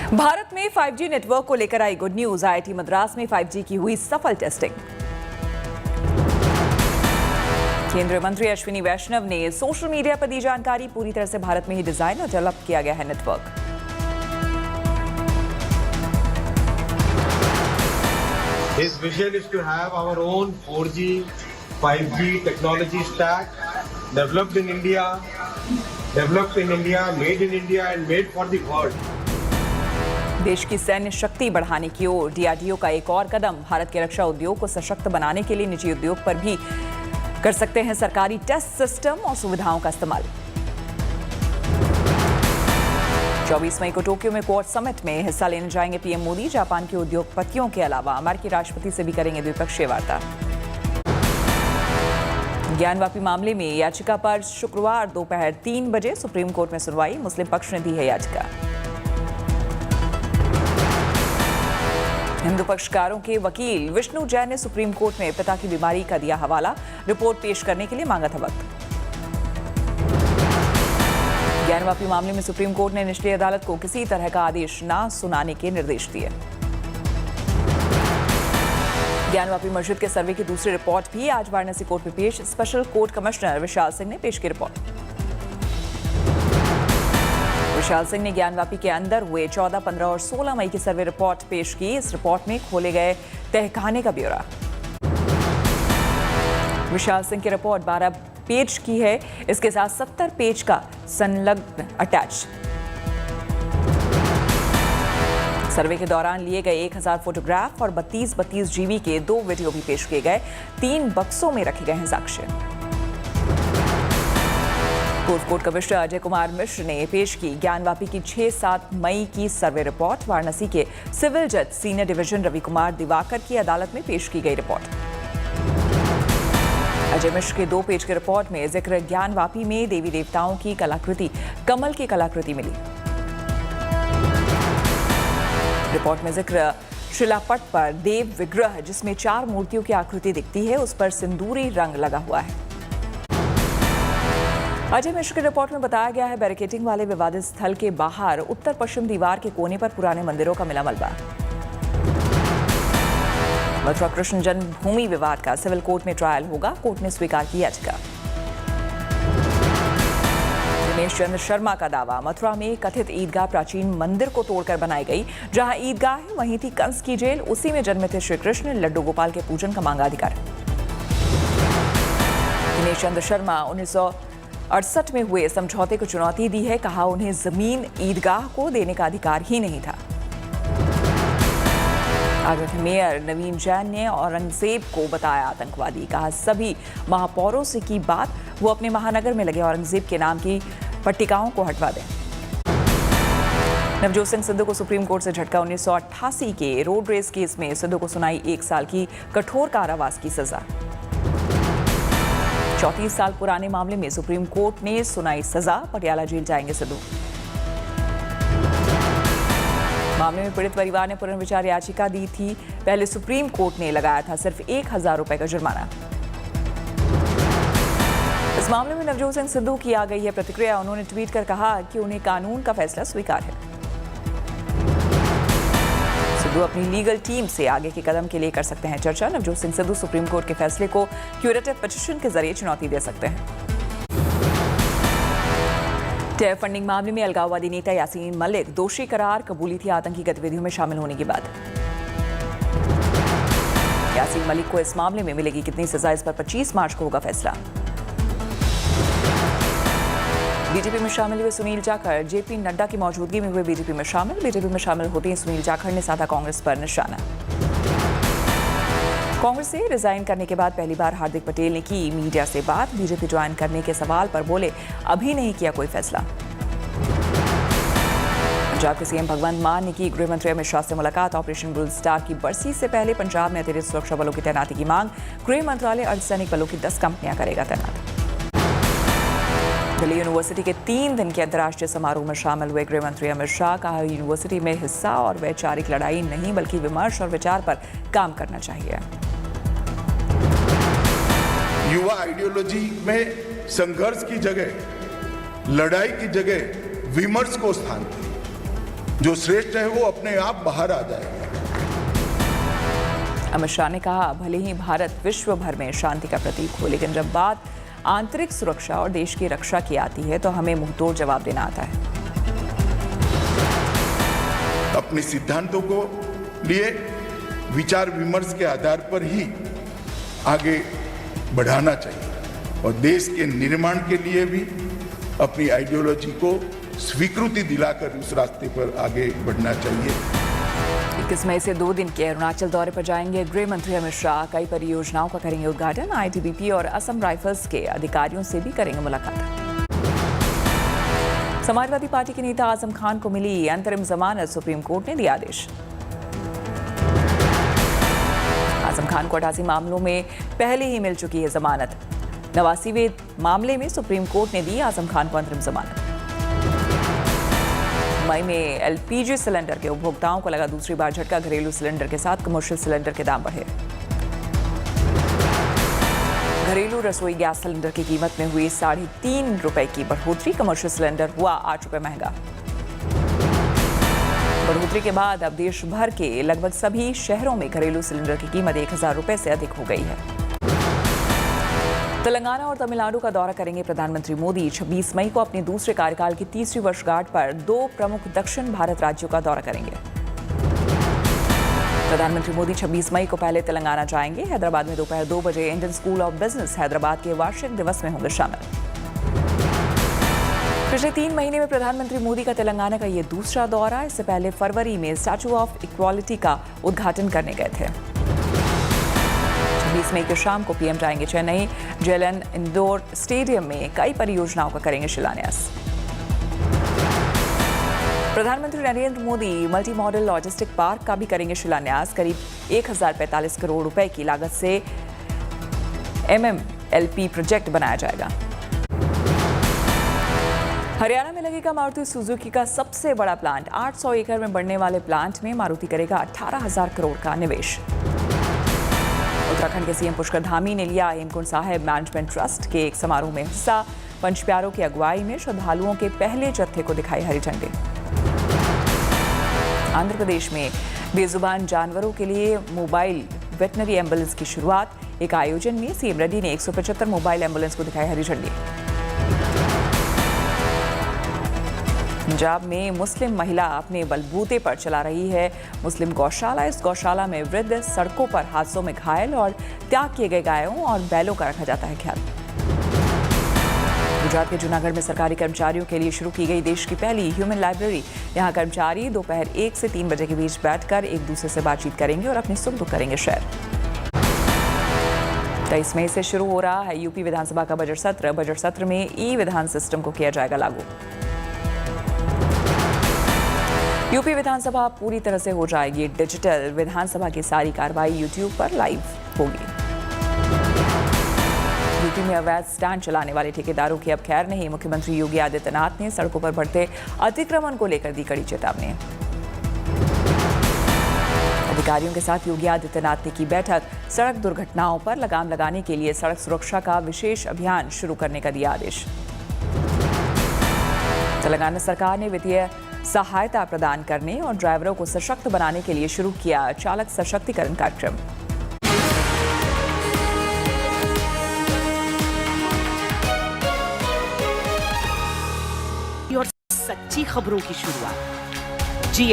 भारत में 5G network को लेकर आई गुड न्यूज। आईआईटी मद्रास में 5G की हुई सफल टेस्टिंग। केंद्रीय मंत्री अश्विनी वैष्णव ने सोशल मीडिया पर दी जानकारी। पूरी तरह से भारत में ही डिजाइन और डेवलप किया गया है network. His vision is to have our own 4G, 5G technology stack developed in India, made in India and made for the world. देश की सैन्य शक्ति बढ़ाने की ओर डीआरडीओ का एक और कदम। भारत के रक्षा उद्योग को सशक्त बनाने के लिए निजी उद्योग पर भी कर सकते हैं सरकारी टेस्ट सिस्टम और सुविधाओं का इस्तेमाल। 24 मई को टोक्यो में क्वाड समिट में हिस्सा लेने जाएंगे पीएम मोदी। जापान के उद्योगपतियों के अलावा अमेरिकी राष्ट्रपति से भी करेंगे द्विपक्षीय वार्ता। ज्ञानवापी मामले में याचिका पर शुक्रवार दोपहर 3 बजे सुप्रीम कोर्ट में सुनवाई। मुस्लिम पक्ष ने दी है याचिका। हिंदू पक्षकारों के वकील विष्णु जैन ने सुप्रीम कोर्ट में पिता की बीमारी का दिया हवाला। रिपोर्ट पेश करने के लिए मांगा था वक्त। ज्ञानवापी मामले में सुप्रीम कोर्ट ने निचली अदालत को किसी तरह का आदेश न सुनाने के निर्देश दिए। ज्ञानवापी मस्जिद के सर्वे की दूसरी रिपोर्ट भी आज वाराणसी कोर्ट में पेश। Special court commissioner Vishal Singh ने पेश की रिपोर्ट। विशाल सिंह ने ज्ञानवापी के अंदर हुए 14, 15 और 16 मई की सर्वे रिपोर्ट पेश की। इस रिपोर्ट में खोले गए तहखाने का ब्यौरा। विशाल सिंह की रिपोर्ट 12 पेज की है। इसके साथ 70 पेज का संलग्न अटैच। सर्वे के दौरान लिए गए 1000 फोटोग्राफ और 32 जीबी के 2 वीडियो भी पेश किए गए। 3 बक्सों में रखे गए हैं साक्ष्य। पूर्व कोर्ट कमिश्नर अजय कुमार मिश्र ने पेश की ज्ञानवापी की 6-7 मई की सर्वे रिपोर्ट। वाराणसी के सिविल जज सीनियर डिवीजन रवि कुमार दिवाकर की अदालत में पेश की गई रिपोर्ट। अजय मिश्र के 2 पेज की रिपोर्ट में जिक्र ज्ञानवापी में देवी देवताओं की कलाकृति कमल की कलाकृति मिली। रिपोर्ट में जिक्र शिलापट पर देव विग्रह जिसमें 4 मूर्तियों की आकृति दिखती है, उस पर सिंदूरी रंग लगा हुआ है। अजय मिश्र की रिपोर्ट में बताया गया है बैरिकेडिंग वाले विवादित स्थल के बाहर उत्तर पश्चिम दीवार के कोने पर पुराने मंदिरों का मिला मलबा। मथुरा कृष्ण जन्मभूमि विवाद का सिविल कोर्ट में ट्रायल होगा। कोर्ट ने स्वीकार की याचिका। दिनेश चंद्र शर्मा का दावा, मथुरा में कथित ईदगाह प्राचीन मंदिर को तोड़कर बनाई गई। जहां ईदगाह है वहीं थी कंस की जेल। उसी में जन्मे थे श्री कृष्ण। लड्डू गोपाल के पूजन का मांगा अधिकार। दिनेश चंद्र शर्मा 1968 में हुए समझौते को चुनौती दी है। कहा उन्हें जमीन ईदगाह को देने का अधिकार ही नहीं था। आगरा के मेयर नवीन जैन ने औरंगजेब को बताया आतंकवादी। कहा सभी महापौरों से की बात, वो अपने महानगर में लगे औरंगजेब के नाम की पट्टिकाओं को हटवा दें। नवजोत सिंह सिद्धू को सुप्रीम कोर्ट से झटका। 1988 के रोड रेस केस में सिद्धू को सुनाई 1 साल की कठोर कारावास की सजा। 34 साल पुराने मामले में सुप्रीम कोर्ट ने सुनाई सजा। पटियाला जेल जाएंगे सिद्धू। मामले में पीड़ित परिवार ने पुनर्विचार याचिका दी थी। पहले सुप्रीम कोर्ट ने लगाया था सिर्फ 1000 रुपए का जुर्माना। इस मामले में नवजोत सिंह सिद्धू की आ गई है प्रतिक्रिया। उन्होंने ट्वीट कर कहा कि उन्हें कानून का फैसला स्वीकार है। सिद्धू अपनी लीगल टीम से आगे के कदम के लिए कर सकते हैं चर्चा। नवजोत सिंह सिद्धू सुप्रीम कोर्ट के फैसले को क्यूरेटिव पिटीशन के जरिए चुनौती दे सकते हैं। टेरर फंडिंग मामले में अलगाववादी नेता यासीन मलिक दोषी करार कबूली थी आतंकी गतिविधियों में शामिल होने के बाद। यासीन मलिक को इस मामले में मिलेगी कितनी सजा, इस पर 25 मार्च को होगा फैसला। बीजेपी में शामिल हुए सुनील जाखड़ जेपी नड्डा की मौजूदगी में हुए बीजेपी में शामिल होते ही सुनील जाखड़ ने साधा कांग्रेस पर निशाना। कांग्रेस से रिजाइन करने के बाद पहली बार हार्दिक पटेल ने की मीडिया से बात। बीजेपी ज्वाइन करने के सवाल पर बोले अभी नहीं किया कोई फैसला। पंजाब के सीएम भगवंत मान ने की गृह मंत्री अमित शाह से मुलाकात। ऑपरेशन ब्लू स्टार की बरसी से पहले पंजाब में अतिरिक्त सुरक्षा बलों की तैनाती की मांग। गृह मंत्रालय अर्धसैनिक बलों की 10 कंपनियां करेगा तैनात। दिल्ली यूनिवर्सिटी के 3 दिन के अंतर्राष्ट्रीय समारोह में शामिल हुए गृह मंत्री अमित शाह। कहा यूनिवर्सिटी में हिस्सा और वैचारिक लड़ाई नहीं बल्कि विमर्श और विचार पर काम करना चाहिए। युवा आइडियोलॉजी में संघर्ष की जगह, लड़ाई की जगह विमर्श को स्थान दें। जो श्रेष्ठ है वो अपने आप बाहर आ जाएगा। अमित शाह ने कहा, भले ही भारत विश्व भर में शांति का प्रतीक हो, लेकिन जब बात आंतरिक सुरक्षा और देश की रक्षा की आती है तो हमें मुंहतोड़ जवाब देना आता है। अपने सिद्धांतों को लिए विचार विमर्श के आधार पर ही आगे बढ़ाना चाहिए और देश के निर्माण के लिए भी अपनी आइडियोलॉजी को स्वीकृति दिलाकर उस रास्ते पर आगे बढ़ना चाहिए। 21 मई से 2 दिन के अरुणाचल दौरे पर जाएंगे गृह मंत्री अमित शाह। कई परियोजनाओं का करेंगे उद्घाटन। आईटीबीपी और असम राइफल्स के अधिकारियों से भी करेंगे मुलाकात। समाजवादी पार्टी के नेता आजम खान को मिली अंतरिम जमानत, सुप्रीम कोर्ट ने दिया आदेश। आजम खान को 88 मामलों में पहले ही मिल चुकी है जमानत। 89वें मामले में सुप्रीम कोर्ट ने दी आजम खान को अंतरिम जमानत। मई में एलपीजी सिलेंडर के उपभोक्ताओं को लगा दूसरी बार झटका। घरेलू सिलेंडर के साथ कमर्शियल सिलेंडर के दाम बढ़े। घरेलू रसोई गैस सिलेंडर की कीमत में हुई 3.5 रुपए की बढ़ोतरी। कमर्शियल सिलेंडर हुआ 8 रुपए महंगा। बढ़ोतरी के बाद अब देश भर के लगभग सभी शहरों में घरेलू सिलेंडर की कीमत 1000 रुपए से अधिक हो गई है। तेलंगाना और तमिलनाडु का दौरा करेंगे प्रधानमंत्री मोदी। 26 मई को अपने दूसरे कार्यकाल की तीसरी वर्षगांठ पर 2 प्रमुख दक्षिण भारत राज्यों का दौरा करेंगे। प्रधानमंत्री मोदी 26 मई को पहले तेलंगाना जाएंगे। हैदराबाद में दोपहर 2 बजे Indian school of business Hyderabad के वार्षिक दिवस में होंगे शामिल। पिछले 3 महीने में प्रधानमंत्री मोदी का तेलंगाना का ये दूसरा दौरा। इससे पहले फरवरी में स्टैच्यू ऑफ इक्वालिटी का उद्घाटन करने गए थे। 26 मई की शाम को पीएम जाएंगे चेन्नई। जेएलएन इंडोर स्टेडियम में कई परियोजनाओं का करेंगे शिलान्यास। प्रधानमंत्री Narendra Modi multi modal logistic park का भी करेंगे शिलान्यास। करीब 1045 करोड़ रुपए की लागत से एमएमएलपी प्रोजेक्ट बनाया जाएगा। हरियाणा में लगेगा मारुति सुजुकी का सबसे बड़ा प्लांट। 800 एकड़ में बढ़ने वाले प्लांट में मारुति करेगा 18,000 करोड़ का निवेश। उत्तराखंड के सीएम पुष्कर धामी ने लिया हेमकुंड साहिब मैनेजमेंट ट्रस्ट के एक समारोह में हिस्सा। पंच प्यारों की अगुवाई में श्रद्धालुओं के पहले जत्थे को दिखाई हरी झंडी। आंध्र प्रदेश में बेजुबान जानवरों के लिए मोबाइल वेटनरी एम्बुलेंस की शुरुआत। एक आयोजन में सीएम रेड्डी ने 175 मोबाइल एम्बुलेंस को दिखाई हरी झंडी। पंजाब में मुस्लिम महिला अपने बलबूते पर चला रही है मुस्लिम गौशाला। इस गौशाला में वृद्ध सड़कों पर हादसों में घायल और त्याग किए गए गायों और बैलों का रखा जाता है ख्याल। गुजरात के जूनागढ़ में सरकारी कर्मचारियों के लिए शुरू की गई देश की पहली ह्यूमन लाइब्रेरी। यहाँ कर्मचारी दोपहर 1 से 3 बजे के बीच बैठकर एक दूसरे से बातचीत करेंगे और अपने सुख दुख करेंगे शेयर। 23 मई से शुरू हो रहा है यूपी विधानसभा का बजट सत्र। बजट सत्र में ई विधान सिस्टम को किया जाएगा लागू। यूपी विधानसभा पूरी तरह से हो जाएगी डिजिटल। विधानसभा की सारी कार्रवाई यूट्यूब पर लाइव होगी। यूपी में अवैध स्टैंड चलाने वाले ठेकेदारों की अब खैर नहीं। मुख्यमंत्री योगी आदित्यनाथ ने सड़कों पर बढ़ते अतिक्रमण को लेकर दी कड़ी चेतावनी। अधिकारियों के साथ योगी आदित्यनाथ ने की बैठक। सड़क दुर्घटनाओं पर लगाम लगाने के लिए सड़क सुरक्षा का विशेष अभियान शुरू करने का दिया आदेश। तेलंगाना सरकार ने वित्तीय सहायता प्रदान करने और ड्राइवरों को सशक्त बनाने के लिए शुरू किया चालक सशक्तिकरण कार्यक्रम। और सच्ची खबरों की शुरुआत